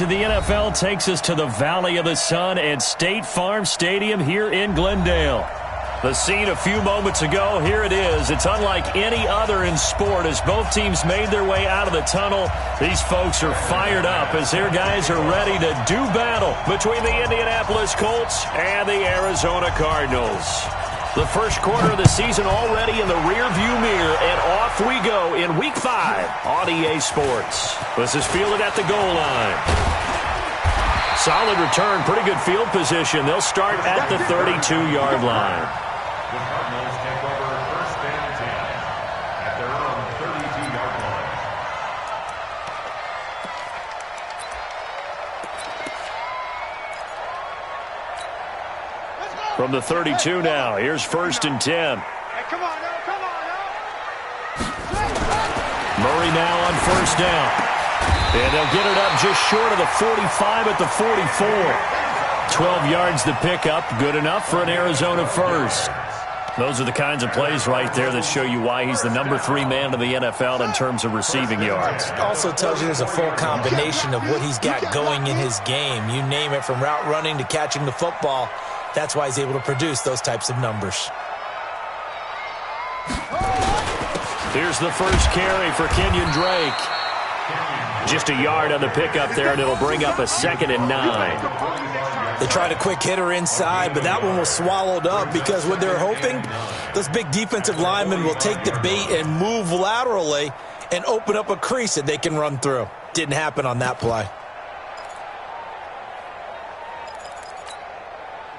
The NFL takes us to the Valley of the Sun and State Farm Stadium here in Glendale. The scene a few moments ago, here it is. It's unlike any other in sport as both teams made their way out of the tunnel. These folks are fired up as their guys are ready to do battle between the Indianapolis Colts and the Arizona Cardinals. The first quarter of the season already in the rearview mirror, and off we go in Week 5 on EA Sports. This is fielded at the goal line. Solid return, pretty good field position. They'll start at the 32-yard line. The Cardinals take over first and 10 at their own 32-yard line. From the 32 now, here's first and 10. Hey, come on now, come on now. Murray now on first down. And they'll get it up just short of the 45 at the 44. 12 yards to pick up, good enough for an Arizona first. Those are the kinds of plays right there that show you why he's the number 3 man in the NFL in terms of receiving yards. Also tells you there's a full combination of what he's got going in his game. You name it, from route running to catching the football. That's why he's able to produce those types of numbers. Here's the first carry for Kenyon Drake. Just a yard on the pickup there, and it'll bring up a 2nd and 9. They tried a quick hitter inside, but that one was swallowed up because what they're hoping, those big defensive linemen will take the bait and move laterally and open up a crease that they can run through. Didn't happen on that play.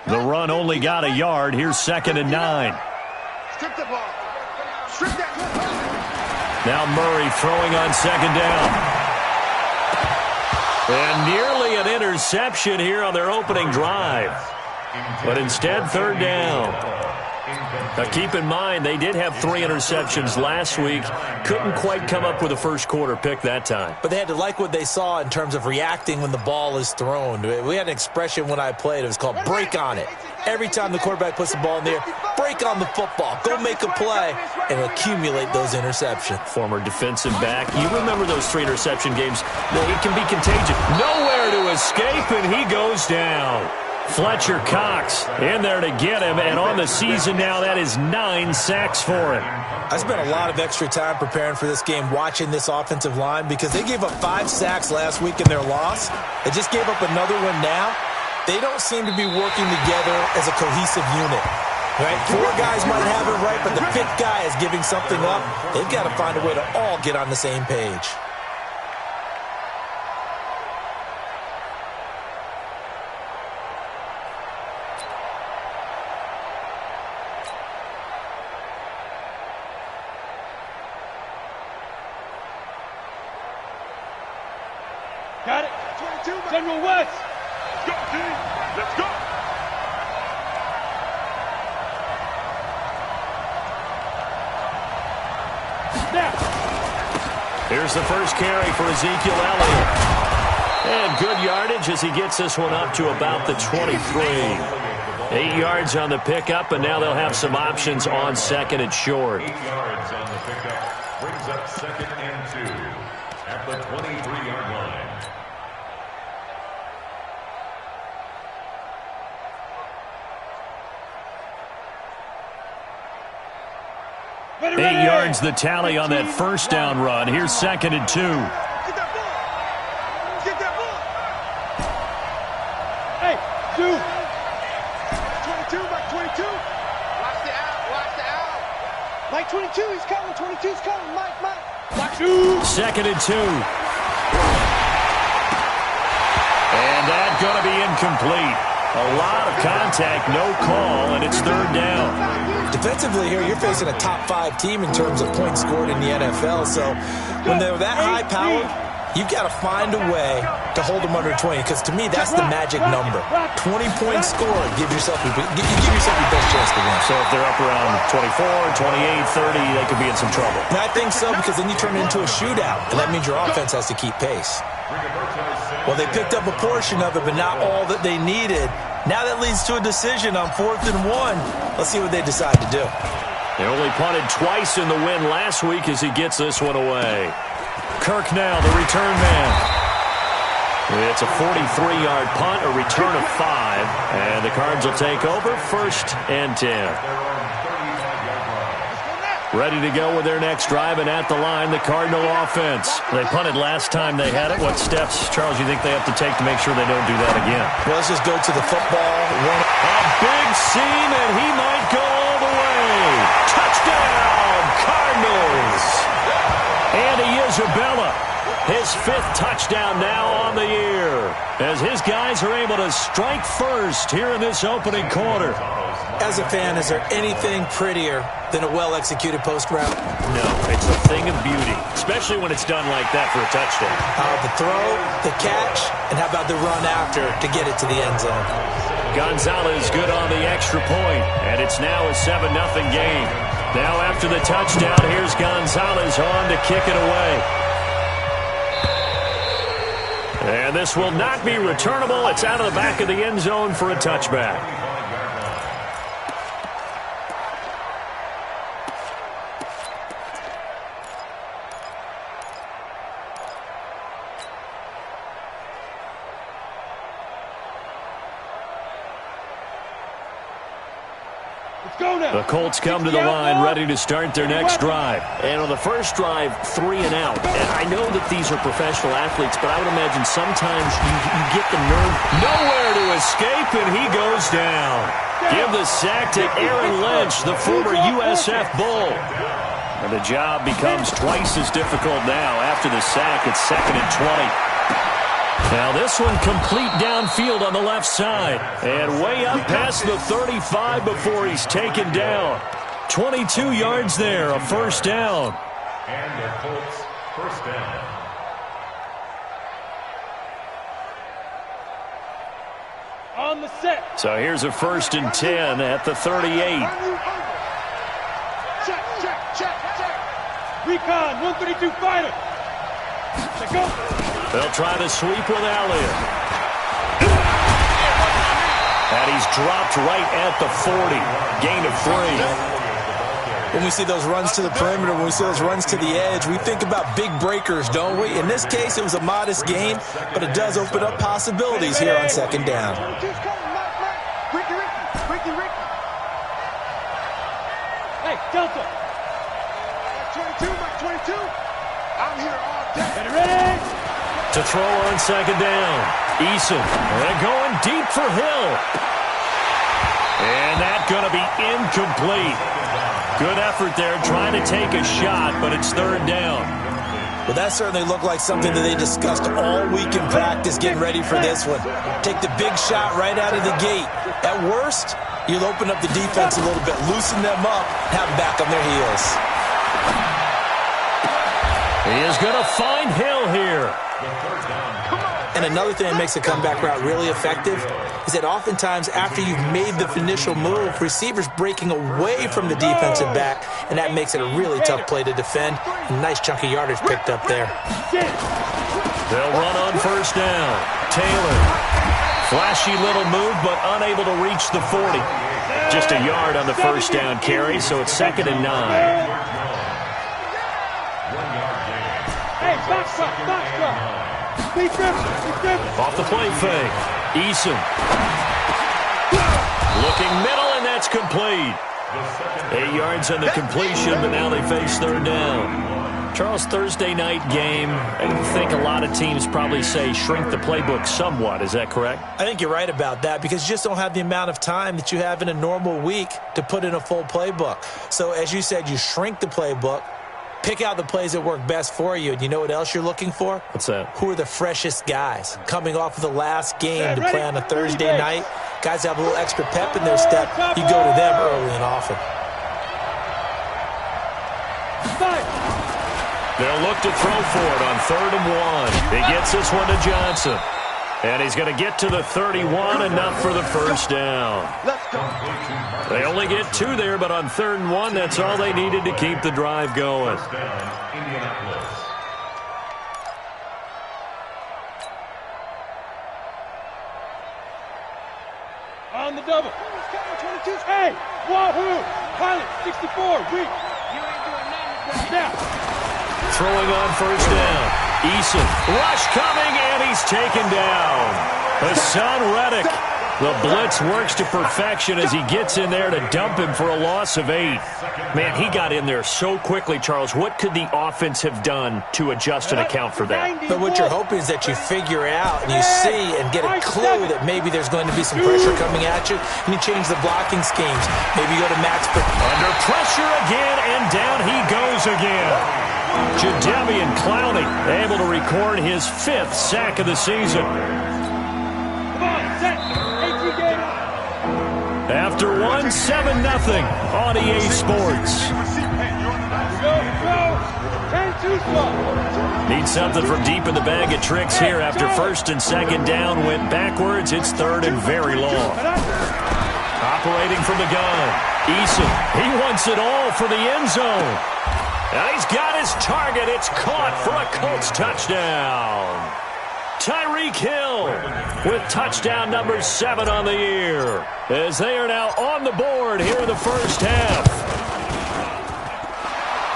The run only got a yard. Here's 2nd and 9. Strip the ball. Strip that. Now Murray throwing on 2nd down. And nearly an interception here on their opening drive. But instead, 3rd down. Now keep in mind, they did have 3 interceptions last week. Couldn't quite come up with a first quarter pick that time. But they had to like what they saw in terms of reacting when the ball is thrown. We had an expression when I played. It was called break on it. Every time the quarterback puts the ball in the air, break on the football. Go make a play and accumulate those interceptions. Former defensive back. You remember those 3 interception games. It can be contagious. Nowhere to escape, and he goes down. Fletcher Cox in there to get him, and on the season now, that is 9 sacks for him. I spent a lot of extra time preparing for this game, watching this offensive line, because they gave up 5 sacks last week in their loss. They just gave up another one now. They don't seem to be working together as a cohesive unit. Right? 4 guys might have it right, but the 5th guy is giving something up. They've got to find a way to all get on the same page. Got it. General West. Let's go, team. Let's go. Here's the first carry for Ezekiel Elliott. And good yardage as he gets this one up to about the 23. 8 yards on the pickup, and now they'll have some options on 2nd and short. 8 yards on the pickup brings up 2nd and 2 at the 23-yard line. Eight yards the tally on that first down run. Here's 2nd and 2. Get that ball. Get that ball. Hey, dude. 22, Mike 22. Watch the out. Watch the out. Mike 22, he's coming. 22's coming. Mike. Watch you. 2nd and 2. And that's going to be incomplete. A lot of contact, no call, and it's 3rd down. Defensively here, you're facing a top 5 team in terms of points scored in the NFL. So when they're that high powered, you've got to find a way to hold them under 20. Because to me, that's the magic number. 20 points scored. Give yourself your best chance to win. So if they're up around 24, 28, 30, they could be in some trouble. And I think so, because then you turn it into a shootout. And that means your offense has to keep pace. Well, they picked up a portion of it, but not all that they needed. Now that leads to a decision on 4th and 1. Let's see what they decide to do. They only punted twice in the win last week as he gets this one away. Kirk now, the return man. It's a 43-yard punt, a return of 5, and the Cards will take over 1st and 10. Ready to go with their next drive, and at the line, the Cardinal offense. They punted last time they had it. What steps, Charles, you think they have to take to make sure they don't do that again? Well, let's just go to the football. A big seam, and he might go all the way. Touchdown, Cardinals! Andy Isabella, his 5th touchdown now on the year, as his guys are able to strike first here in this opening quarter. As a fan, is there anything prettier than a well-executed post route? No, it's a thing of beauty, especially when it's done like that for a touchdown. The throw, the catch, and how about the run after to get it to the end zone? Gonzalez good on the extra point, and it's now a 7-0 game. Now after the touchdown, here's Gonzalez on to kick it away. And this will not be returnable. It's out of the back of the end zone for a touchback. The Colts come to the line ready to start their next drive. And on the first drive, 3 and out. And I know that these are professional athletes, but I would imagine sometimes you get the nerve. Nowhere to escape, and he goes down. Give the sack to Aaron Lynch, the former USF Bull. And the job becomes twice as difficult now. After the sack, it's 2nd and 20. Now this one complete downfield on the left side. And way up past the 35 before he's taken down. 22 yards there, a 1st down. And the Colts 1st down. On the set. So here's a 1st and 10 at the 38. Check. Recon, 132 fighter. Let's go. They'll try to sweep with Elliott. And he's dropped right at the 40. Gain of 3. When we see those runs to the perimeter, when we see those runs to the edge, we think about big breakers, don't we? In this case, it was a modest gain, but it does open up possibilities here on 2nd down. Ricky. Hey, Delta. 22. I'm here all day. Ready? To throw on 2nd down. Eason. And going deep for Hill. And that's going to be incomplete. Good effort there trying to take a shot, but it's 3rd down. Well, that certainly looked like something that they discussed all week in practice getting ready for this one. Take the big shot right out of the gate. At worst, you'll open up the defense a little bit, loosen them up, have them back on their heels. He is going to find Hill here. And another thing that makes a comeback route really effective is that oftentimes after you've made the initial move, receivers breaking away from the defensive back, and that makes it a really tough play to defend. A nice chunk of yardage picked up there. They'll run on 1st down. Taylor. Flashy little move, but unable to reach the 40. Just a yard on the 1st down carry, so it's 2nd and 9. Off the play fake. Eason. Looking middle, and that's complete. 8 yards on the completion, but now they face 3rd down. Charles, Thursday night game, I think a lot of teams probably say shrink the playbook somewhat. Is that correct? I think you're right about that because you just don't have the amount of time that you have in a normal week to put in a full playbook. So as you said, you shrink the playbook. Pick out the plays that work best for you. And you know what else you're looking for? What's that? Who are the freshest guys coming off of the last game to play on a Thursday night? Guys have a little extra pep in their step. You go to them early and often. They'll look to throw for it on 3rd and 1. He gets this one to Johnson. And he's going to get to the 31, enough for the 1st down. They only get 2 there, but on 3rd and 1, that's all they needed to keep the drive going. On the double. Hey, wahoo! Pilot, 64, weak. You ain't doing nothing. Now. Throwing on 1st down. Eason, rush coming, and he's taken down. Hassan Reddick. The blitz works to perfection as he gets in there to dump him for a loss of 8. Man, he got in there so quickly, Charles. What could the offense have done to adjust and account for that? But what you're hoping is that you figure out and you see and get a clue that maybe there's going to be some pressure coming at you, and you change the blocking schemes. Maybe you go to max. Under pressure again, and down he goes again. Jadeveon Clowney able to record his 5th sack of the season. After 1, 7-0 on EA Sports. Need something from deep in the bag of tricks here after 1st and 2nd down. Went backwards. It's 3rd and very long. Operating from the gun. Eason, he wants it all for the end zone. Now he's got his target. It's caught for a Colts touchdown. Tyreek Hill with touchdown number 7 on the year, as they are now on the board here in the first half.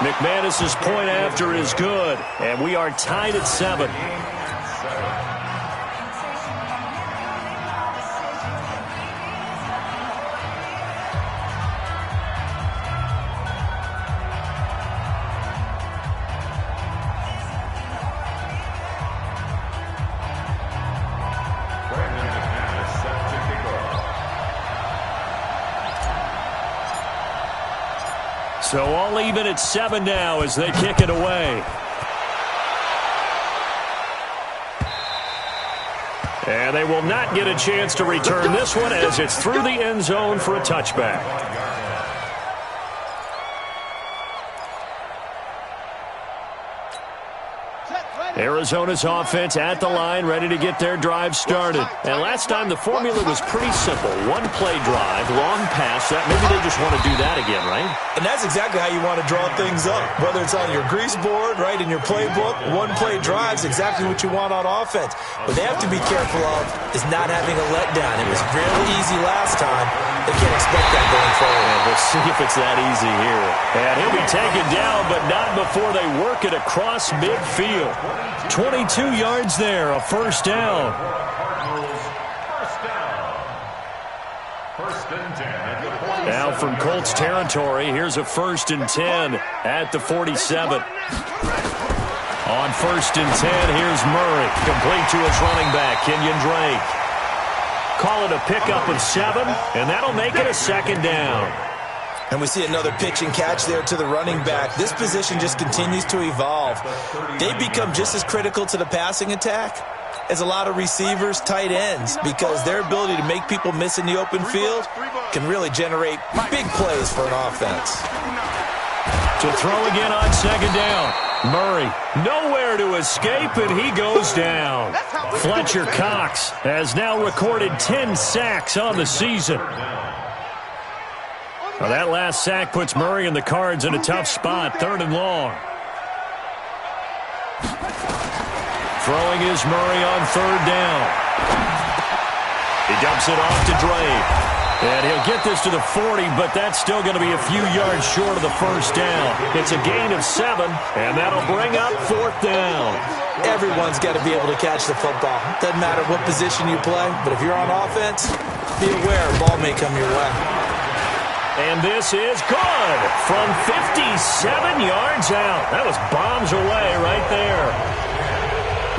McManus's point after is good, and we are tied at 7. So all even at 7 now as they kick it away. And they will not get a chance to return this one as it's through the end zone for a touchback. Arizona's offense at the line, ready to get their drive started. And last time the formula was pretty simple. 1-play drive, long pass. Maybe they just want to do that again, right? And that's exactly how you want to draw things up. Whether it's on your grease board, right, in your playbook, 1-play drive's exactly what you want on offense. What they have to be careful of is not having a letdown. It was really easy last time. They can't expect that going forward. And we'll see if it's that easy here. And he'll be taken down, but not before they work it across midfield. 22 yards there, a first down. Now from Colts territory, here's a 1st and 10 at the 47. On 1st and 10, here's Murray, complete to his running back, Kenyon Drake. Call it a pickup of 7, and that'll make it a 2nd down. And we see another pitch and catch there to the running back. This position just continues to evolve. They become just as critical to the passing attack as a lot of receivers, tight ends, because their ability to make people miss in the open field can really generate big plays for an offense. To throw again on 2nd down. Murray, nowhere to escape, and he goes down. Fletcher Cox has now recorded 10 sacks on the season. Now that last sack puts Murray and the Cards in a tough spot, 3rd and long. Throwing is Murray on 3rd down. He dumps it off to Drake. And he'll get this to the 40, but that's still going to be a few yards short of the first down. It's a gain of 7, and that'll bring up 4th down. Everyone's got to be able to catch the football. Doesn't matter what position you play, but if you're on offense, be aware a ball may come your way. And this is good from 57 yards out. That was bombs away right there.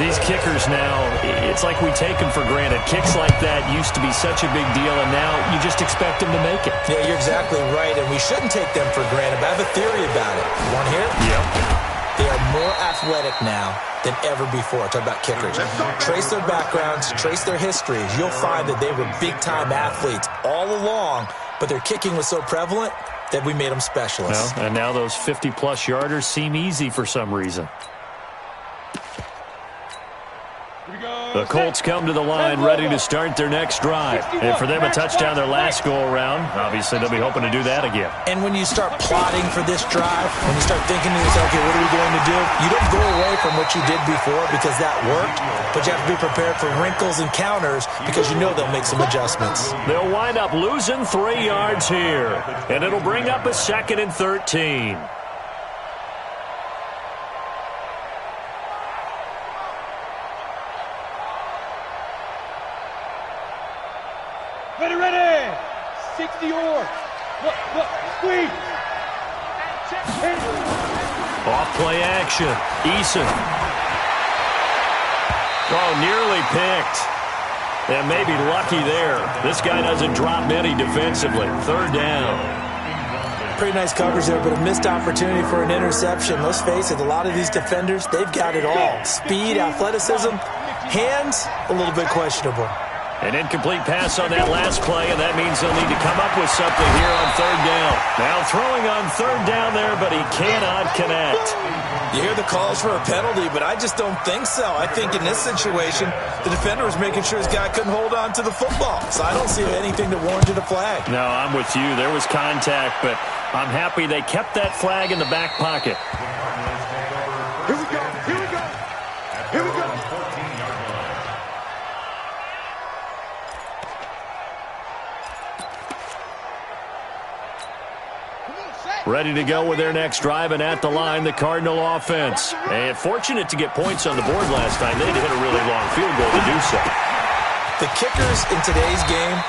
These kickers now, it's like we take them for granted. Kicks like that used to be such a big deal, and now you just expect them to make it. Yeah, you're exactly right, and we shouldn't take them for granted, but I have a theory about it. You want to hear it? Yep. They are more athletic now than ever before. Talk about kickers. Trace their backgrounds, trace their histories. You'll find that they were big-time athletes all along, but their kicking was so prevalent that we made them specialists. Well, and now those 50-plus yarders seem easy for some reason. The Colts come to the line ready to start their next drive. And for them, a touchdown their last go-around. Obviously, they'll be hoping to do that again. And when you start plotting for this drive, when you start thinking to yourself, okay, what are we going to do? You don't go away from what you did before because that worked, but you have to be prepared for wrinkles and counters because you know they'll make some adjustments. They'll wind up losing 3 yards here, and it'll bring up a 2nd and 13. Ready. 60 or. Look, squeeze. Off play action. Eason. Oh, nearly picked. And maybe lucky there. This guy doesn't drop many defensively. Third down. Pretty nice coverage there, but a missed opportunity for an interception. Let's face it, a lot of these defenders, they've got it all. Speed, athleticism, hands, a little bit questionable. An incomplete pass on that last play, and that means they'll need to come up with something here on third down. Now throwing on third down there, but he cannot connect. You hear the calls for a penalty, but I just don't think so. I think in this situation, the defender was making sure his guy couldn't hold on to the football. So I don't see anything that warranted a flag. No, I'm with you. There was contact, but I'm happy they kept that flag in the back pocket. Here we go. Ready to go with their next drive, and at the line, the Cardinal offense. And fortunate to get points on the board last time. They had to hit a really long field goal to do so. The kickers in today's game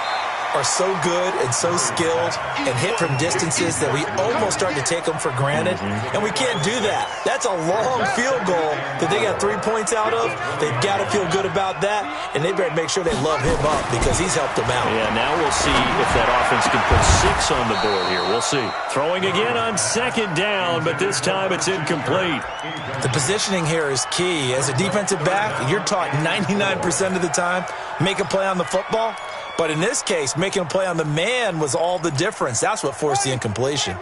are so good and so skilled and hit from distances that we almost start to take them for granted, and we can't do that. That's a long field goal that they got 3 points out of. They've got to feel good about that, and they better make sure they love him up because he's helped them out. Yeah, now we'll see if that offense can put 6 on the board here. We'll see. Throwing again on second down, but this time it's incomplete. The positioning here is key. As a defensive back, you're taught 99% of the time, make a play on the football. But in this case, making a play on the man was all the difference. That's what forced the incompletion.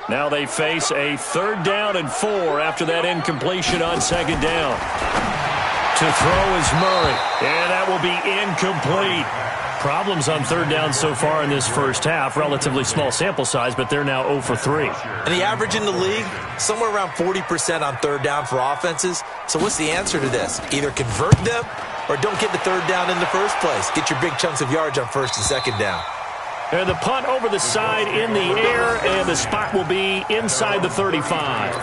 Now they face a 3rd down and 4 after that incompletion on second down. To throw is Murray, and that will be incomplete. Problems on 3rd down so far in this first half. Relatively small sample size, but they're now 0 for 3. And the average in the league, somewhere around 40% on 3rd down for offenses. So what's the answer to this? Either convert them or don't get the 3rd down in the first place. Get your big chunks of yards on 1st and 2nd down. And the punt over the side in the air, and the spot will be inside the 35.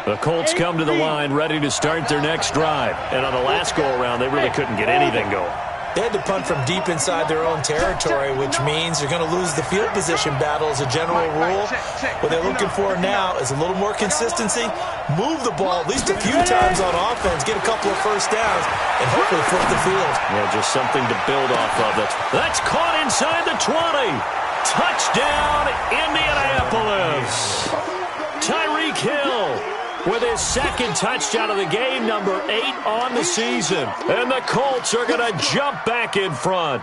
The Colts come to the line ready to start their next drive. And on the last go-around, they really couldn't get anything going. They had to punt from deep inside their own territory, which means they're going to lose the field position battle as a general rule. What they're looking for now is a little more consistency, move the ball at least a few times on offense, get a couple of first downs, and hopefully flip the field. Yeah, just something to build off of. That's caught inside the 20. Touchdown, Indianapolis. Tyreek Hill with his 2nd touchdown of the game, number 8 on the season. And the Colts are going to jump back in front.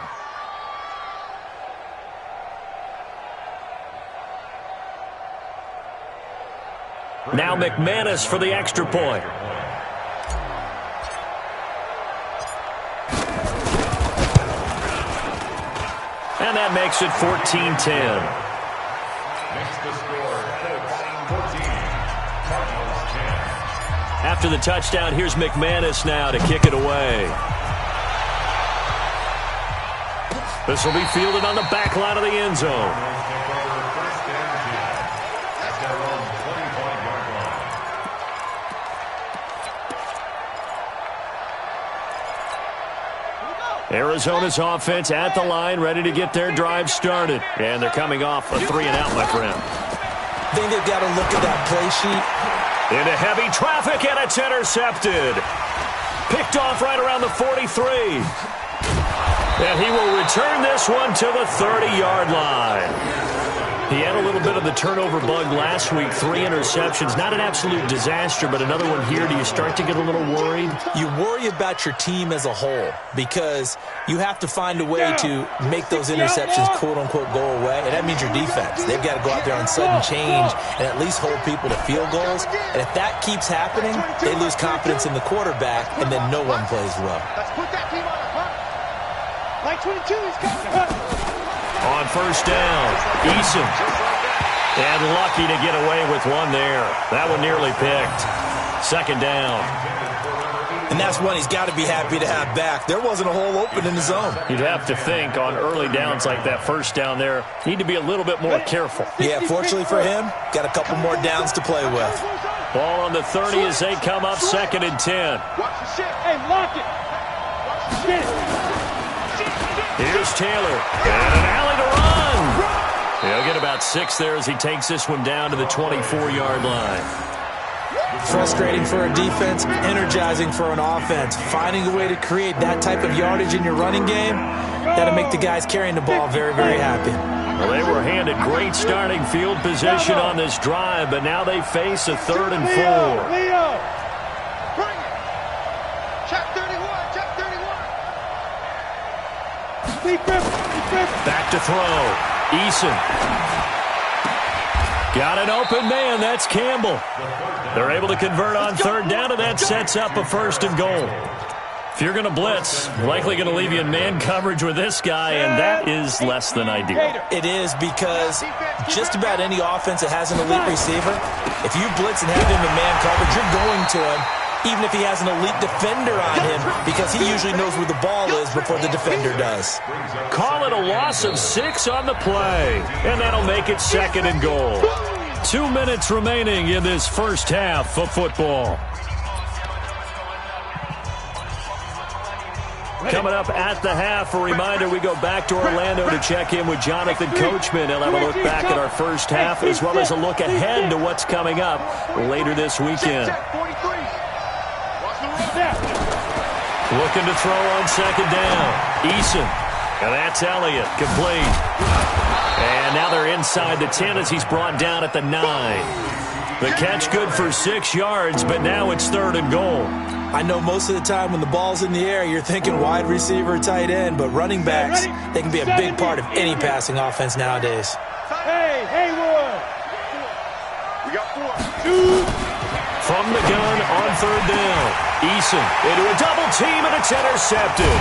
Now McManus for the extra point. And that makes it 14-10. After the touchdown, here's McManus now to kick it away. This will be fielded on the back line of the end zone. Arizona's offense at the line, ready to get their drive started. And they're coming off a 3-and-out, my friend. I think they've got to look at that play sheet. Into heavy traffic, and it's intercepted. Picked off right around the 43. And he will return this one to the 30-yard line. He had a little bit of the turnover bug last week, 3 interceptions. Not an absolute disaster, but another one here. Do you start to get a little worried? You worry about your team as a whole because you have to find a way to make those interceptions, quote-unquote, go away, and that means your defense. They've got to go out there on sudden change and at least hold people to field goals. And if that keeps happening, they lose confidence in the quarterback, and then no one plays well. Let's put that team on a hunt. Like 22, he's coming. On first down, Eason. And lucky to get away with one there. That one nearly picked. 2nd down. And that's one he's got to be happy to have back. There wasn't a hole open in the zone. You'd have to think on early downs like that first down there, need to be a little bit more careful. Yeah, fortunately for him, got a couple more downs to play with. Ball on the 30 as they come up 2nd and 10. Watch the shit. Hey, lock it. Watch the shit. Here's Taylor. And an alley to run. He'll get about 6 there as he takes this one down to the 24-yard line. Frustrating for a defense, energizing for an offense. Finding a way to create that type of yardage in your running game, that'll make the guys carrying the ball very, very happy. Well, they were handed great starting field position on this drive, but now they face a 3rd and 4. Leo, bring it. Check 31, check 31. Back to throw. Eason. Got an open man. That's Campbell. They're able to convert on 3rd down, and that sets up a 1st and goal. If you're going to blitz, likely going to leave you in man coverage with this guy, and that is less than ideal. It is, because just about any offense that has an elite receiver, if you blitz and have him in man coverage, you're going to him, even if he has an elite defender on him, because he usually knows where the ball is before the defender does. Call it a loss of 6 on the play, and that'll make it 2nd and goal. 2 minutes remaining in this first half of football. Coming up at the half, a reminder, we go back to Orlando to check in with Jonathan Coachman. He'll have a look back at our first half, as well as a look ahead to what's coming up later this weekend. Looking to throw on 2nd down. Eason. And that's Elliott. Complete. And now they're inside the 10 as he's brought down at the 9. The catch good for 6 yards, but now it's 3rd and goal. I know most of the time when the ball's in the air, you're thinking wide receiver, tight end, but running backs, they can be a big part of any passing offense nowadays. Hey, Haywood. We got 4. 2. From the gun on 3rd down. Eason into a double team, and it's intercepted.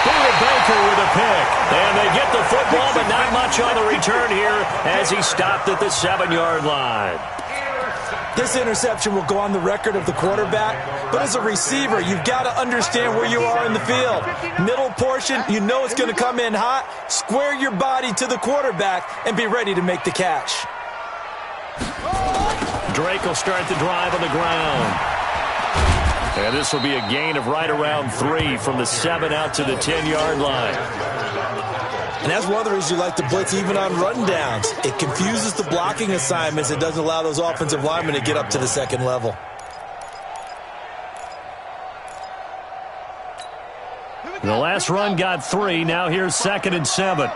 Buda Baker with a pick. And they get the football, but not much on the return here as he stopped at the 7-yard line. This interception will go on the record of the quarterback, but as a receiver, you've got to understand where you are in the field. Middle portion, you know it's going to come in hot. Square your body to the quarterback and be ready to make the catch. Drake will start the drive on the ground. And this will be a gain of right around 3 from the 7 out to the 10-yard line. And that's one of the reasons you like to blitz even on rundowns. It confuses the blocking assignments. It doesn't allow those offensive linemen to get up to the 2nd level. The last run got 3. Now here's 2nd and 7. On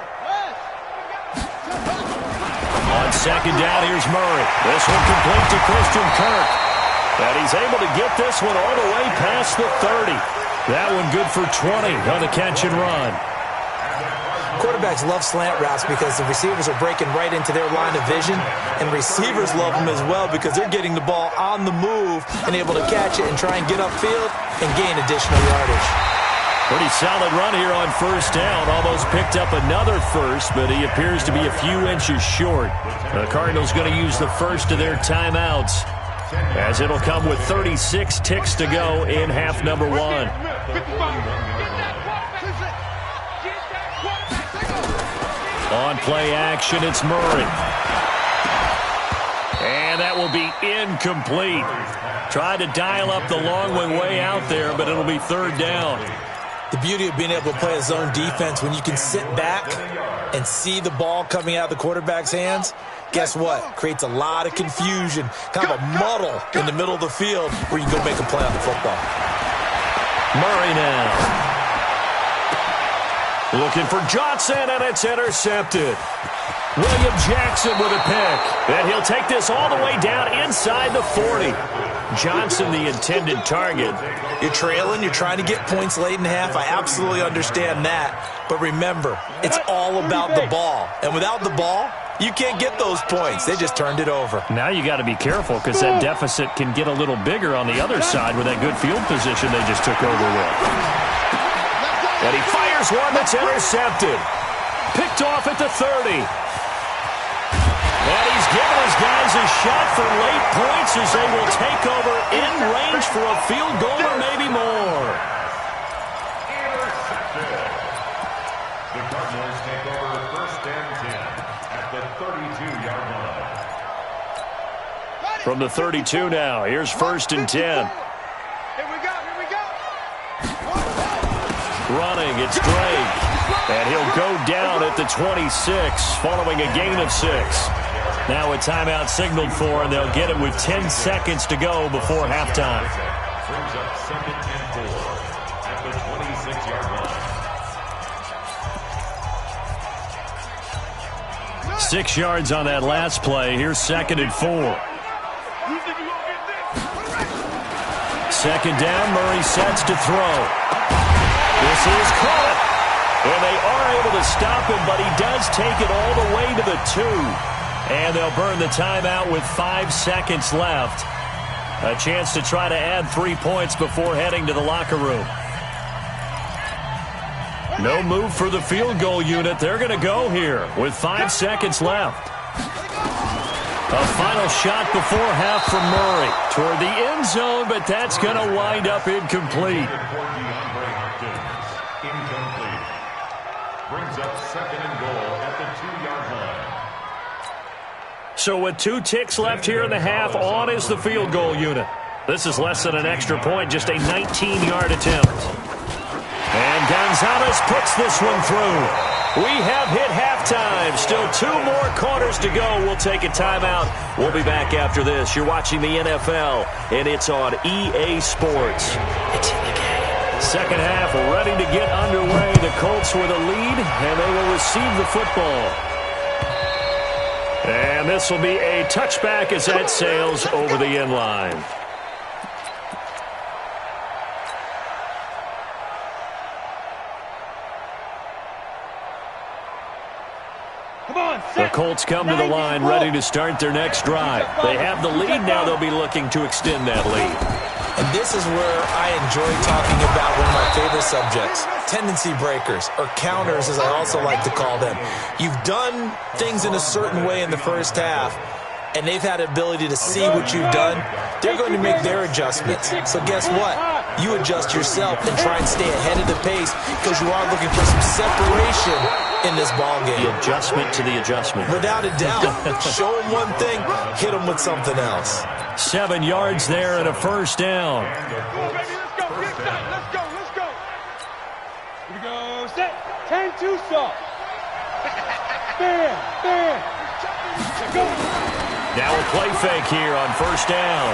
2nd down, here's Murray. This one complete to Christian Kirk. And he's able to get this one all the way past the 30. That one good for 20 on the catch and run. Quarterbacks love slant routes because the receivers are breaking right into their line of vision, and receivers love them as well because they're getting the ball on the move and able to catch it and try and get upfield and gain additional yardage. Pretty solid run here on 1st down. Almost picked up another first, but he appears to be a few inches short. The Cardinals going to use the first of their timeouts, as it'll come with 36 ticks to go in half number 1. On play action, it's Murray. And that will be incomplete. Tried to dial up the long one way out there, but it'll be 3rd down. The beauty of being able to play a zone defense when you can sit back and see the ball coming out of the quarterback's hands, guess what? Creates a lot of confusion, kind of a muddle in the middle of the field where you can go make a play on the football. Murray now. Looking for Johnson, and it's intercepted. William Jackson with a pick. And he'll take this all the way down inside the 40. Johnson, the intended target. You're trailing. You're trying to get points late in half. I absolutely understand that. But remember, it's all about the ball. And without the ball, you can't get those points. They just turned it over. Now you got to be careful because that deficit can get a little bigger on the other side with that good field position they just took over with. And he fires one that's intercepted. Picked off at the 30. And he's given his guys a shot for late points as they will take over in range for a field goal or maybe more. The Cardinals take over first and 10 at the 32-yard line. From the 32 now, here's first and 10. Here we go. Running, it's Drake. And he'll go down at the 26 following a gain of 6. Now a timeout signaled for, and they'll get it with 10 seconds to go before halftime. Brings up second and 4 at the 26-yard line. 6 yards on that last play. Here's second and 4. Second down, Murray sets to throw. This is caught. And they are able to stop him, but he does take it all the way to the 2. And they'll burn the timeout with 5 seconds left. A chance to try to add 3 points before heading to the locker room. No move for the field goal unit. They're going to go here with 5 seconds left. A final shot before half from Murray toward the end zone, but that's going to wind up incomplete. Incomplete. Brings up second and goal at the 2-yard line. So with 2 ticks left here in the half, on is the field goal unit. This is less than an extra point, just a 19-yard attempt. And Gonzalez puts this one through. We have hit halftime. Still 2 more quarters to go. We'll take a timeout. We'll be back after this. You're watching the NFL, and it's on EA Sports. It's in the game. Second half ready to get underway. The Colts with a lead, and they will receive the football. And this will be a touchback as that sails over the end line. The Colts come to the line ready to start their next drive. They have the lead. Now they'll be looking to extend that lead. And this is where I enjoy talking about one of my favorite subjects, tendency breakers, or counters as I also like to call them. You've done things in a certain way in the first half, and they've had the ability to see what you've done. They're going to make their adjustments. So guess what? You adjust yourself and try and stay ahead of the pace because you are looking for some separation in this ball game. The adjustment to the adjustment. Without a doubt. Show them one thing, hit them with something else. 7 yards there and a first down. Come on, baby, let's go. Let's go. Here we go. Set. 10-2 soft. Bam. Go. Now a play fake here on first down.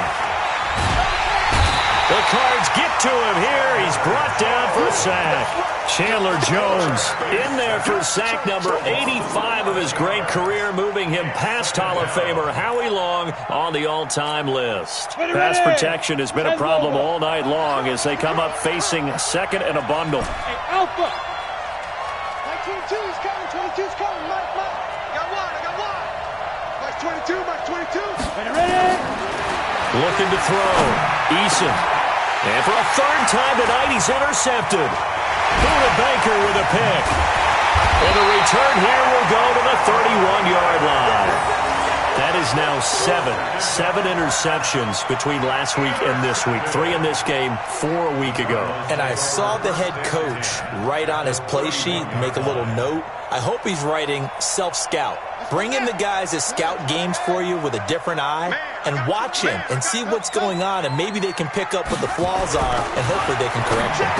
The Cards get to him here. He's brought down for a sack. Chandler Jones in there for sack number 85 of his great career, moving him past Hall of Famer Howie Long on the all-time list. Pass protection has been a problem all night long as they come up facing second and a bundle. Hey, Alpha. 19-2 is coming. 22 is coming. Mike. I got one. Mike 22. Ready. Looking to throw. Eason. And for a third time tonight, he's intercepted. Buda Baker with a pick. And the return here will go to the 31-yard line. That is now 7 interceptions between last week and this week. 3 in this game, 4 a week ago. And I saw the head coach write on his play sheet, make a little note. I hope he's writing self-scout. Bring in the guys that scout games for you with a different eye and watch him and see what's going on, and maybe they can pick up what the flaws are, and hopefully they can correct them.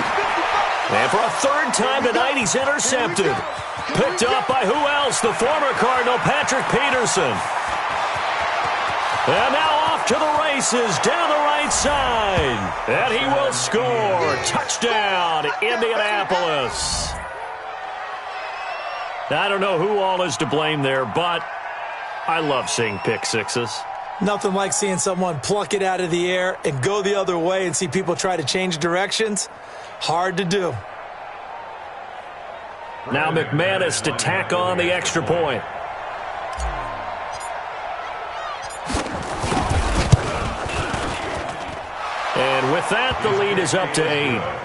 And for a third time tonight, he's intercepted. Picked up by who else? The former Cardinal, Patrick Peterson. And now off to the races down the right side. And he will score. Touchdown, Indianapolis. I don't know who all is to blame there, but I love seeing pick sixes. Nothing like seeing someone pluck it out of the air and go the other way and see people try to change directions. Hard to do. Now McManus to tack on the extra point. And with that, the lead is up to 8.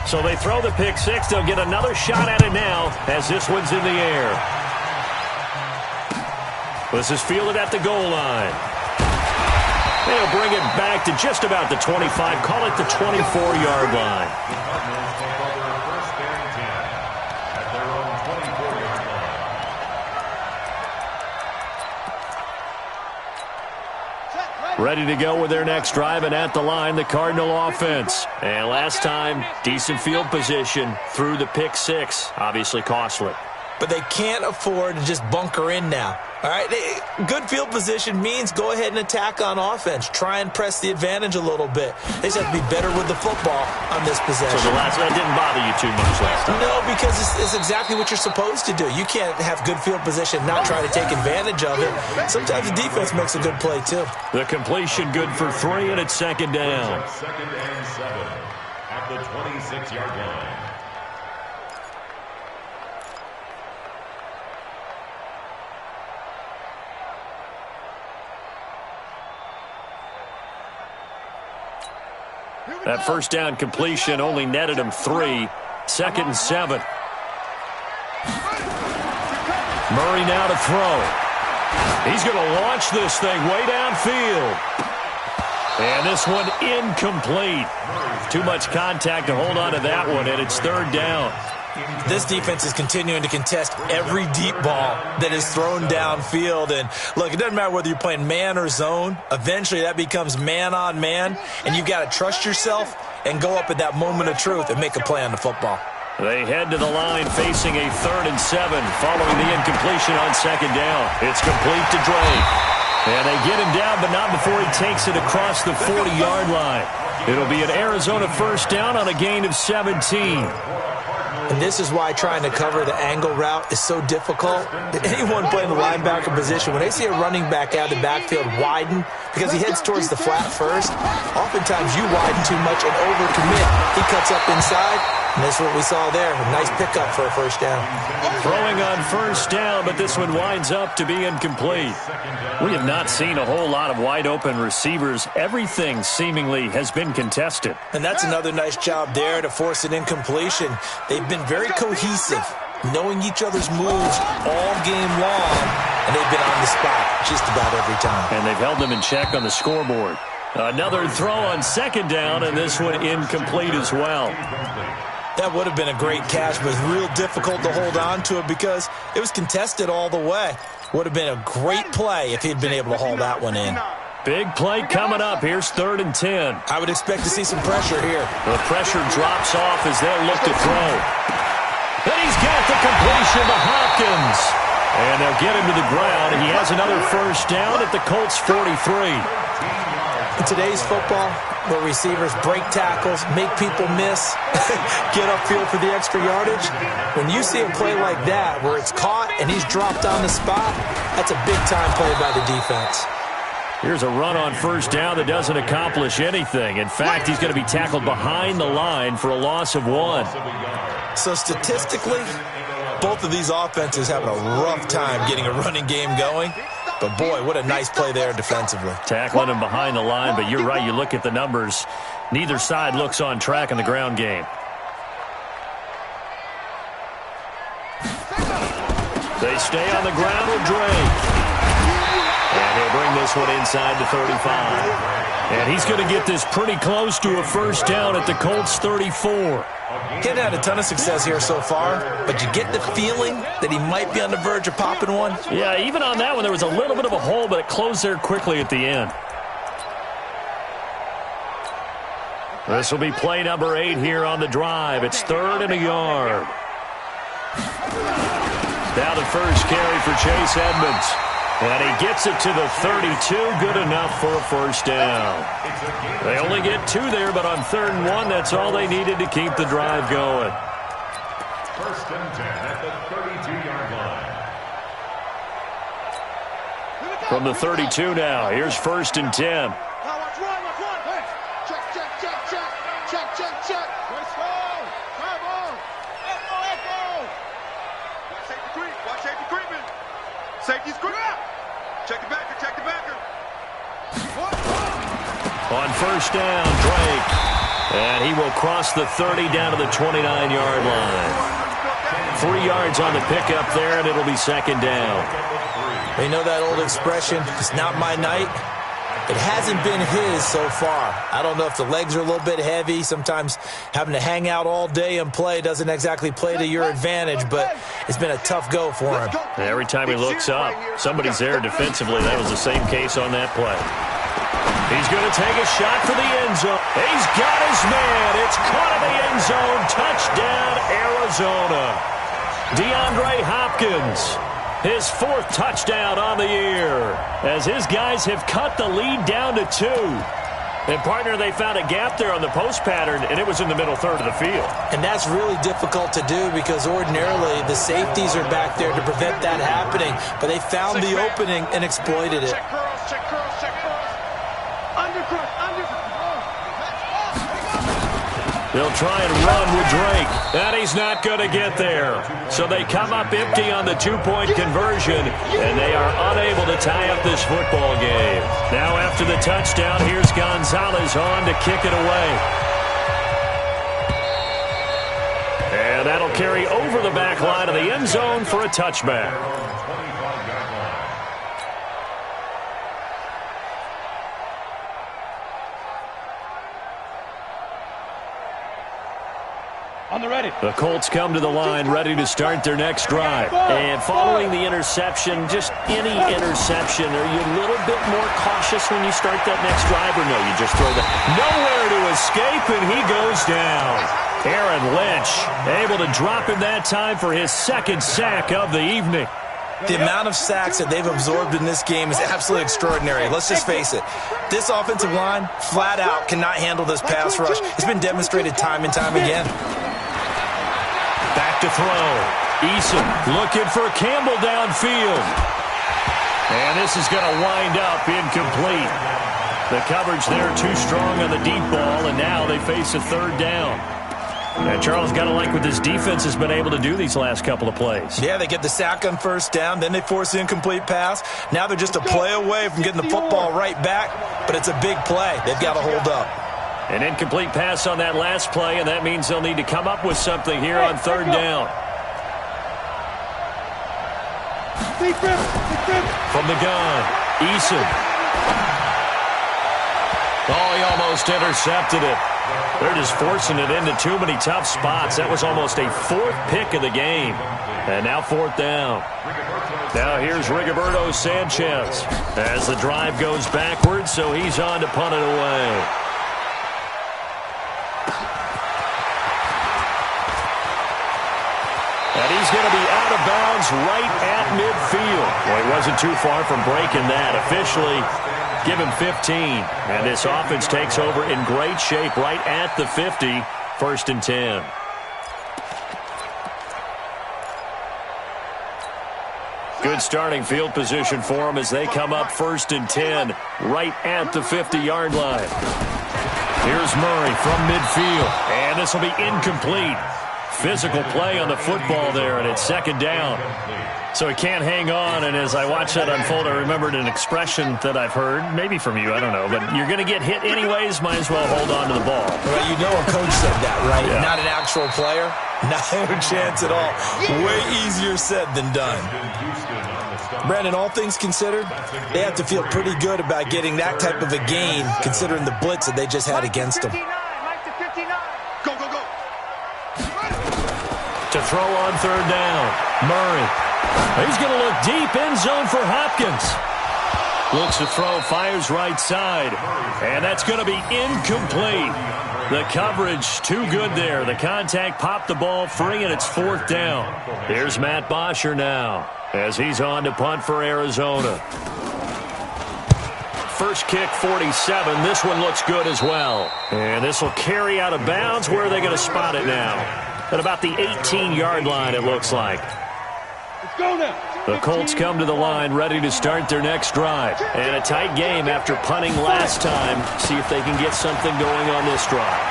So they throw the pick six. They'll get another shot at it now as this one's in the air. This is fielded at the goal line. They'll bring it back to just about the 25. Call it the 24-yard line. The Cardinals take over first and 10 at their own 24-yard line. Ready to go with their next drive, and at the line, the Cardinal offense. And last time, decent field position through the pick six. Obviously costly. But they can't afford to just bunker in now. All right, good field position means go ahead and attack on offense. Try and press the advantage a little bit. They just have to be better with the football on this possession. So that didn't bother you too much last time? No, because it's exactly what you're supposed to do. You can't have good field position, not try to take advantage of it. Sometimes the defense makes a good play, too. The completion good for 3, and it's second down. Second and 7 at the 26-yard line. That first down completion only netted him 3. Second and 7. Murray now to throw. He's going to launch this thing way downfield. And this one incomplete. Too much contact to hold on to that one, and it's third down. This defense is continuing to contest every deep ball that is thrown downfield. And, look, it doesn't matter whether you're playing man or zone. Eventually, that becomes man-on-man, and you've got to trust yourself and go up at that moment of truth and make a play on the football. They head to the line facing a 3rd and 7 following the incompletion on second down. It's complete to Drake. And they get him down, but not before he takes it across the 40-yard line. It'll be an Arizona first down on a gain of 17. And this is why trying to cover the angle route is so difficult. Anyone playing the linebacker position, when they see a running back out of the backfield widen, because he heads towards the flat first, oftentimes you widen too much and overcommit. He cuts up inside, and that's what we saw there. A nice pickup for a first down. Throwing on first down, but this one winds up to be incomplete. We have not seen a whole lot of wide-open receivers. Everything seemingly has been contested. And that's another nice job there to force an incompletion. They've been very cohesive, knowing each other's moves all game long, and they've been on the spot just about every time. And they've held them in check on the scoreboard. Another throw on second down, and this one incomplete as well. That would have been a great catch, but it's real difficult to hold on to it because it was contested all the way. Would have been a great play if he'd been able to haul that one in. Big play coming up. Here's 3rd and 10. I would expect to see some pressure here. The pressure drops off as they'll look to throw. And he's got the completion to Hopkins. And they'll get him to the ground. He has another first down at the Colts 43. In today's football, where receivers break tackles, make people miss, get upfield for the extra yardage, when you see a play like that where it's caught and he's dropped on the spot, that's a big-time play by the defense. Here's a run on first down that doesn't accomplish anything. In fact, he's going to be tackled behind the line for a loss of 1. So statistically, both of these offenses having a rough time getting a running game going. But, boy, what a nice play there defensively. Tackling him behind the line, but you're right. You look at the numbers. Neither side looks on track in the ground game. They stay on the ground with Drake. And he'll bring this one inside the 35. And he's going to get this pretty close to a first down at the Colts 34. He hadn't had a ton of success here so far, but you get the feeling that he might be on the verge of popping one. Yeah, even on that one, there was a little bit of a hole, but it closed there quickly at the end. This will be play number 8 here on the drive. It's 3rd and a yard. Now the first carry for Chase Edmonds. And he gets it to the 32. Good enough for a first down. They only get 2 there, but on 3rd and 1, that's all they needed to keep the drive going. First and 10 at the 32-yard line. From the 32 now, here's 1st and 10. Safety's good. Check the backer, check the backer. On first down, Drake. And he will cross the 30 down to the 29-yard line. 3 yards on the pickup there, and it'll be second down. You know that old expression, it's not my night? It hasn't been his so far. I don't know if the legs are a little bit heavy. Sometimes having to hang out all day and play doesn't exactly play to your advantage, but it's been a tough go for him. Every time he looks up, somebody's there defensively. That was the same case on that play. He's going to take a shot for the end zone. He's got his man. It's caught in the end zone. Touchdown, Arizona. DeAndre Hopkins. His 4th touchdown on the year as his guys have cut the lead down to 2. And, partner, they found a gap there on the post pattern, and it was in the middle third of the field. And that's really difficult to do because ordinarily the safeties are back there to prevent that happening. But they found the opening and exploited it. They'll try and run with Drake, and he's not going to get there. So they come up empty on the 2-point conversion, and they are unable to tie up this football game. Now after the touchdown, here's Gonzalez on to kick it away. And that'll carry over the back line of the end zone for a touchback. The Colts come to the line ready to start their next drive. And following the interception, just any interception, are you a little bit more cautious when you start that next drive, or no, you just throw that? Nowhere to escape, and he goes down. Aaron Lynch able to drop him that time for his 2nd sack of the evening. The amount of sacks that they've absorbed in this game is absolutely extraordinary. Let's just face it. This offensive line, flat out, cannot handle this pass rush. It's been demonstrated time and time again. Back to throw. Eason looking for Campbell downfield. And this is going to wind up incomplete. The coverage there too strong on the deep ball, and now they face a 3rd down. And Charles, got to like what this defense has been able to do these last couple of plays. Yeah, they get the sack on 1st down, then they force the incomplete pass. Now they're just a play away from getting the football right back, but it's a big play. They've got to hold up. An incomplete pass on that last play, and that means they'll need to come up with something here on 3rd down. From the gun, Eason. Oh, he almost intercepted it. They're just forcing it into too many tough spots. That was almost a 4th pick of the game. And now 4th down. Now here's Rigoberto Sanchez as the drive goes backwards, so he's on to punt it away. And he's going to be out of bounds right at midfield. Well, he wasn't too far from breaking that. Officially, give him 15. And this offense takes over in great shape right at the 50. 1st and 10. Good starting field position for them as they come up 1st and 10 right at the 50-yard line. Here's Murray from midfield. And this will be incomplete. Physical play on the football there, and it's 2nd down. So he can't hang on, and as I watched that unfold, I remembered an expression that I've heard, maybe from you, I don't know, but you're going to get hit anyways, might as well hold on to the ball. Well, you know a coach said that, right? Yeah. Not an actual player. Not a chance at all. Way easier said than done. Brandon, all things considered, they have to feel pretty good about getting that type of a gain, considering the blitz that they just had against them. To throw on 3rd down, Murray. He's going to look deep, end zone for Hopkins. Looks to throw, fires right side, and that's going to be incomplete. The coverage too good there. The contact popped the ball free, and it's 4th down. Here's Matt Bosher now as he's on to punt for Arizona. First kick, 47. This one looks good as well. And this will carry out of bounds. Where are they going to spot it now? At about the 18-yard line, it looks like. Let's go now. The Colts come to the line ready to start their next drive. And a tight game after punting last time. See if they can get something going on this drive.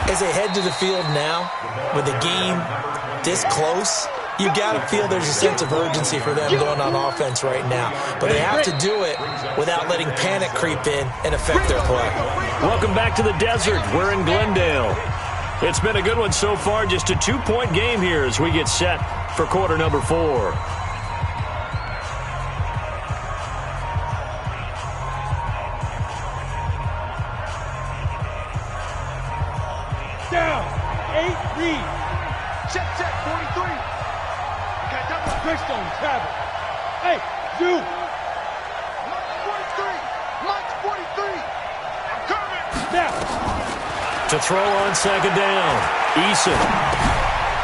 As they head to the field now, with the game this close, You got to feel there's a sense of urgency for them going on offense right now. But they have to do it without letting panic creep in and affect their play. Welcome back to the desert. We're in Glendale. It's been a good one so far. Just a 2-point game here as we get set for quarter number 4. Down. 8 read. Check, 43. Got double twist on travel. Hey, Zoo. Mark 43. I'm coming. Now. To throw on second down. Eason.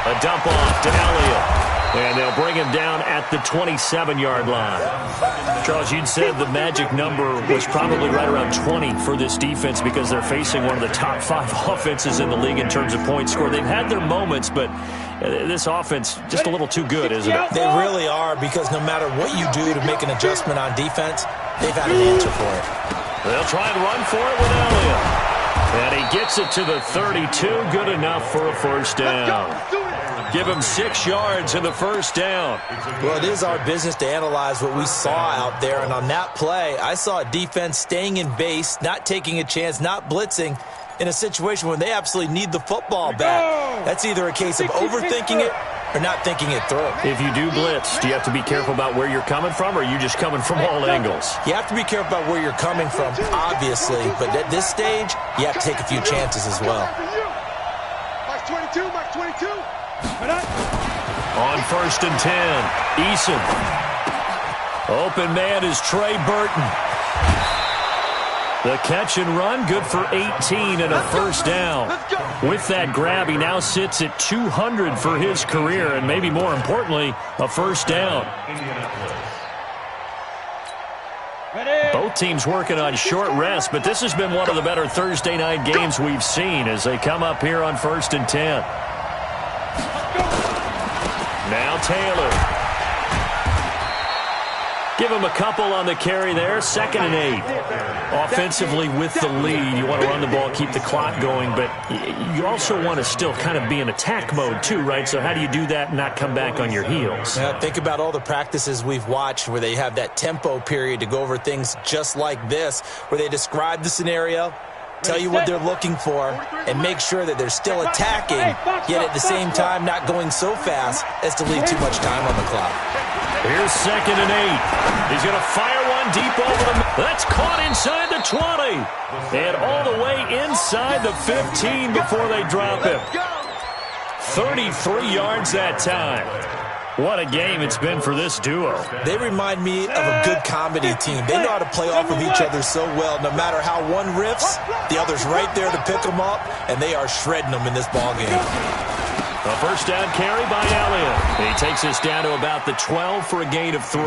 A dump off to Elliott. And they'll bring him down at the 27-yard line. Charles, you'd said the magic number was probably right around 20 for this defense because they're facing one of the top 5 offenses in the league in terms of points scored. They've had their moments, but this offense just a little too good, isn't it? They really are, because no matter what you do to make an adjustment on defense, they've had an answer for it. They'll try and run for it with Elliott. And he gets it to the 32. Good enough for a first down. Give him 6 yards in the first down. Well, it is our business to analyze what we saw out there. And on that play, I saw a defense staying in base, not taking a chance, not blitzing in a situation when they absolutely need the football back. That's either a case of overthinking it or not thinking it through. If you do blitz, do you have to be careful about where you're coming from, or are you just coming from all angles? You have to be careful about where you're coming from, obviously. But at this stage, you have to take a few chances as well. Mark 22, Mark 22. On first and 10, Eason. Open man is Trey Burton. The catch and run, good for 18 and a first down. With that grab, he now sits at 200 for his career, and maybe more importantly, a first down. Both teams working on short rest, but this has been one of the better Thursday night games we've seen as they come up here on first and 10. Now Taylor. Give him a couple on the carry there. 2nd and 8. Offensively with the lead, you want to run the ball, keep the clock going, but you also want to still kind of be in attack mode too, right? So how do you do that and not come back on your heels? Yeah, think about all the practices we've watched where they have that tempo period to go over things just like this, where they describe the scenario, tell you what they're looking for, and make sure that they're still attacking, yet at the same time not going so fast as to leave too much time on the clock. Here's 2nd and 8. He's going to fire one deep over the... That's caught inside the 20. And all the way inside the 15 before they drop him. 33 yards that time. What a game it's been for this duo. They remind me of a good comedy team. They know how to play off of each other so well. No matter how one riffs, the other's right there to pick them up, and they are shredding them in this ballgame. A first down carry by Elliott. He takes us down to about the 12 for a gain of 3.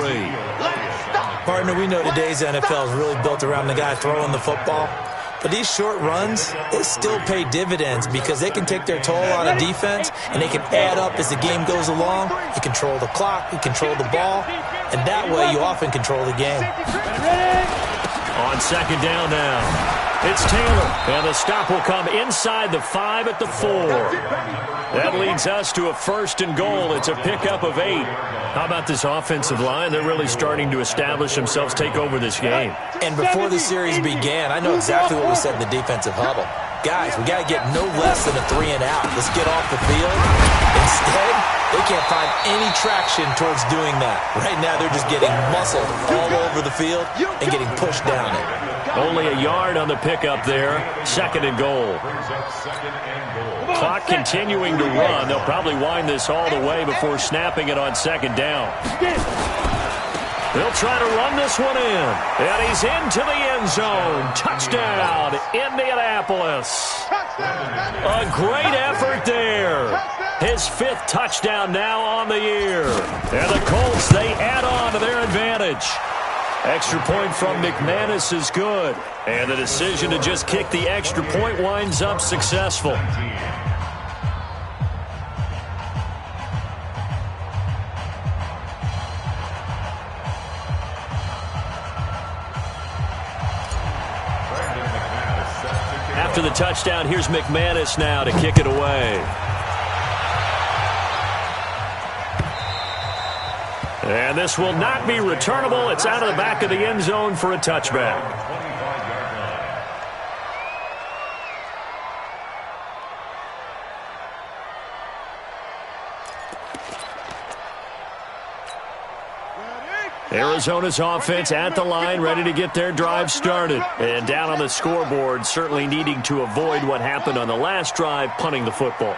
Partner, we know today's NFL is really built around the guy throwing the football. But these short runs, they still pay dividends because they can take their toll on a defense and they can add up as the game goes along. You control the clock, you control the ball, and that way you often control the game. On 2nd down now, it's Taylor, and the stop will come inside the 5 at the 4. That leads us to a 1st and goal. It's a pickup of 8. How about this offensive line? They're really starting to establish themselves, take over this game. And before the series began, I know exactly what we said in the defensive huddle. Guys, we got to get no less than a 3 and out. Let's get off the field. Instead, they can't find any traction towards doing that. Right now, they're just getting muscled all over the field and getting pushed down it. Only a yard on the pickup there. 2nd and goal. Clock continuing to run. They'll probably wind this all the way before snapping it on 2nd down. They'll try to run this one in. And he's into the end zone. Touchdown, Indianapolis. A great effort there. His 5th touchdown now on the year. And the Colts, they add on to their advantage. Extra point from McManus is good. And the decision to just kick the extra point winds up successful. After the touchdown, here's McManus now to kick it away. And this will not be returnable. It's out of the back of the end zone for a touchback. Arizona's offense at the line, ready to get their drive started. And down on the scoreboard, certainly needing to avoid what happened on the last drive, punting the football.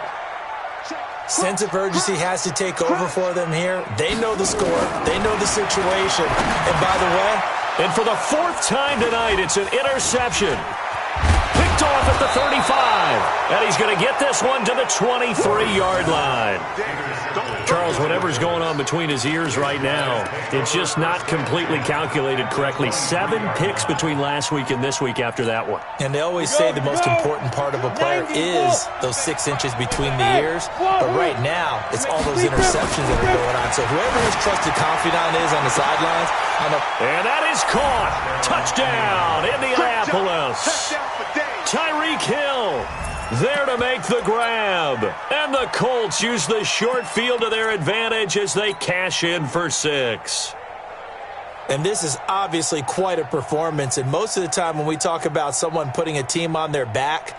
Sense of urgency has to take over for them here. They know the score. They know the situation. And by the way, and for the fourth time tonight, it's an interception. Picked off at the 35. And he's going to get this one to the 23-yard line. Charles, whatever's going on between his ears right now, it's just not completely calculated correctly. 7 picks between last week and this week after that one. And they always say the most important part of a player is those 6 inches between the ears. But right now, it's all those interceptions that are going on. So whoever his trusted confidant is on the sidelines, and that is caught. Touchdown, Indianapolis. Tyreek Hill there to make the grab. And the Colts use the short field to their advantage as they cash in for 6. And this is obviously quite a performance. And most of the time when we talk about someone putting a team on their back,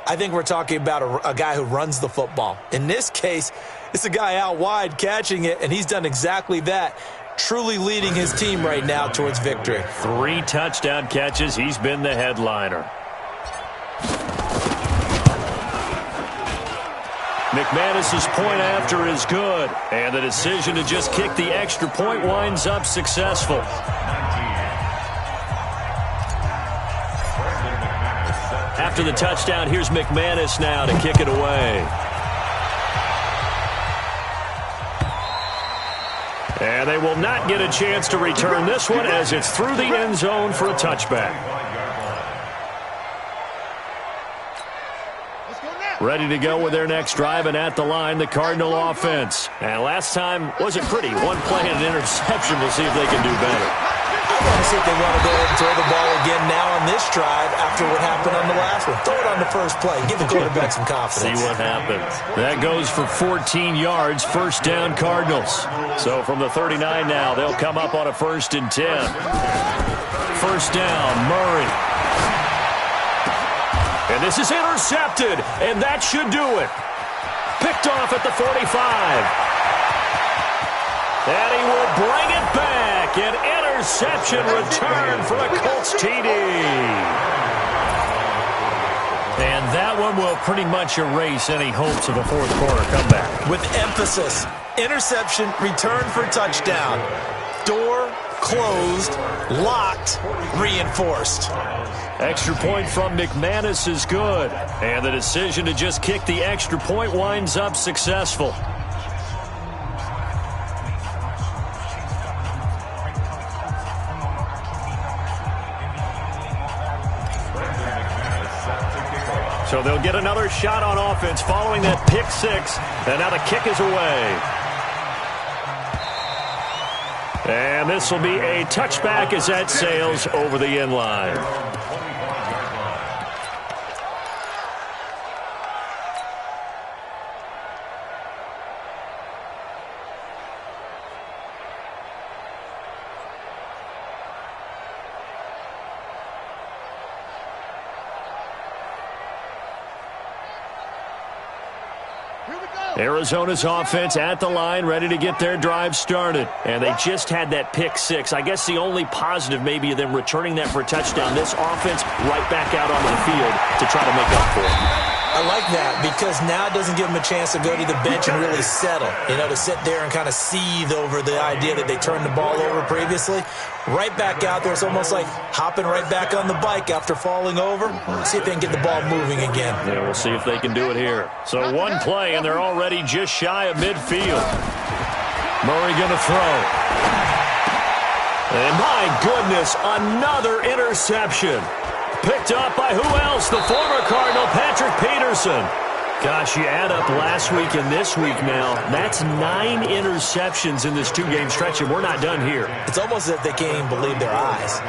I think we're talking about a guy who runs the football. In this case, it's a guy out wide catching it, and he's done exactly that. Truly leading his team right now towards victory. 3 touchdown catches. He's been the headliner. McManus's point after is good, and the decision to just kick the extra point winds up successful. After the touchdown, here's McManus now to kick it away. And they will not get a chance to return this one as it's through the end zone for a touchback. Ready to go with their next drive, and at the line, the Cardinal offense. And last time wasn't pretty. 1 play and an interception. We'll see if they can do better. I want to see if they want to go ahead and throw the ball again now on this drive after what happened on the last one. Throw it on the first play. Give the quarterback some confidence. See what happens. That goes for 14 yards. First down, Cardinals. So from the 39 now, they'll come up on a 1st and 10. First down, Murray. And this is intercepted, and that should do it. Picked off at the 45. And he will bring it back. An interception return for a Colts TD. And that one will pretty much erase any hopes of a fourth quarter comeback. With emphasis, interception, return for touchdown. Door closed, locked, reinforced. Extra point from McManus is good. And the decision to just kick the extra point winds up successful. So they'll get another shot on offense following that pick 6. And now the kick is away. And this will be a touchback as that sails over the end line. Arizona's offense at the line, ready to get their drive started. And they just had that pick 6. I guess the only positive maybe of them returning that for a touchdown. This offense right back out onto the field to try to make up for it. I like that because now it doesn't give them a chance to go to the bench and really settle. You know, to sit there and kind of seethe over the idea that they turned the ball over previously. Right back out there. It's almost like hopping right back on the bike after falling over. See if they can get the ball moving again. Yeah, we'll see if they can do it here. So 1 play, and they're already just shy of midfield. Murray going to throw. And my goodness, another interception. Picked up by who else? The former Cardinal, Patrick Peterson. Gosh, you add up last week and this week now, that's 9 interceptions in this 2-game stretch, and we're not done here. It's almost as if they can't even believe their eyes.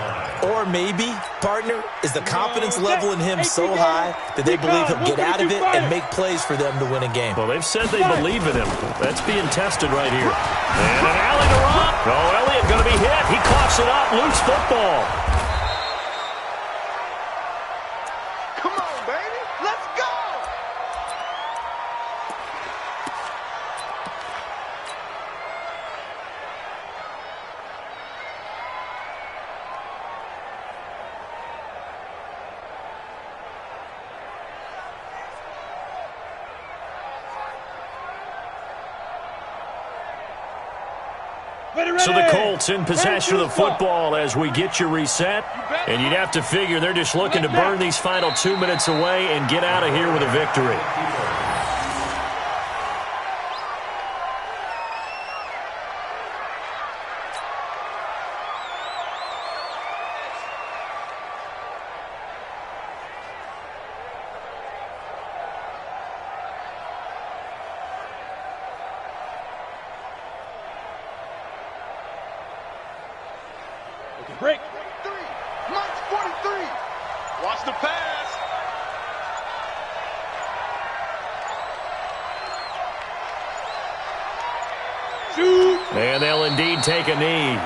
Or maybe, partner, is the confidence level in him so high that they believe he'll get out of it and make plays for them to win a game. Well, they've said they believe in him. That's being tested right here. And an alley to Rob. Oh, Elliott going to be hit. He coughs it up. Loose football. Come on, baby. Let's go. So the Colts in possession of the football as we get you reset. And you'd have to figure they're just looking to burn these final 2 minutes away and get out of here with a victory. Break. 3. Mike's 43. Watch the pass. Shoot. And they'll indeed take a knee.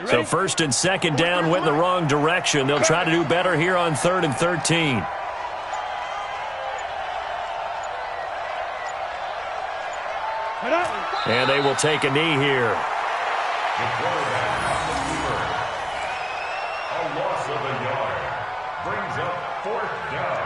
So 1st and 2nd down went in the wrong direction. They'll try to do better here on 3rd and 13. And they will take a knee here. A loss of a yard brings up 4th down.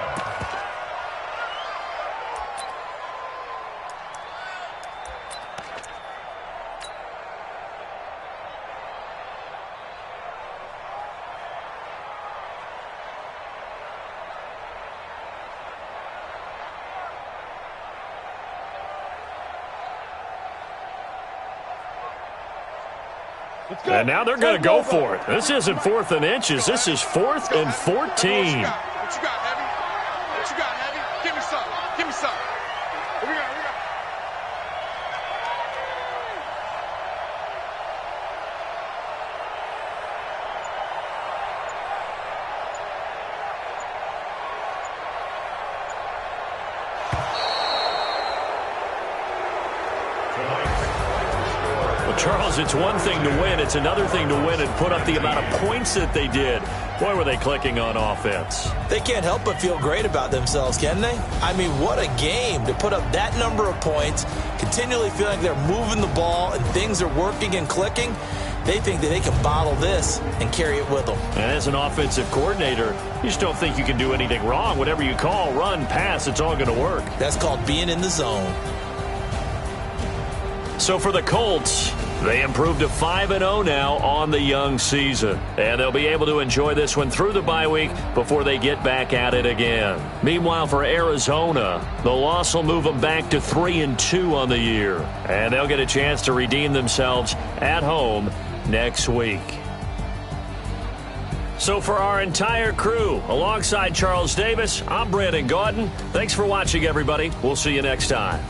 And now they're going to go for it. This isn't 4th and inches. This is 4th and 14. What you got, Heavy? What you got, Heavy? Give me something. Give me something. What we got? Charles, it's one thing to win. It's another thing to win and put up the amount of points that they did. Boy, were they clicking on offense. They can't help but feel great about themselves, can they? I mean, what a game to put up that number of points, continually feeling like they're moving the ball and things are working and clicking. They think that they can bottle this and carry it with them. And as an offensive coordinator, you just don't think you can do anything wrong. Whatever you call, run, pass, it's all going to work. That's called being in the zone. So for the Colts, they improved to 5-0 now on the young season. And they'll be able to enjoy this one through the bye week before they get back at it again. Meanwhile, for Arizona, the loss will move them back to 3-2 on the year. And they'll get a chance to redeem themselves at home next week. So for our entire crew, alongside Charles Davis, I'm Brandon Gaudin. Thanks for watching, everybody. We'll see you next time.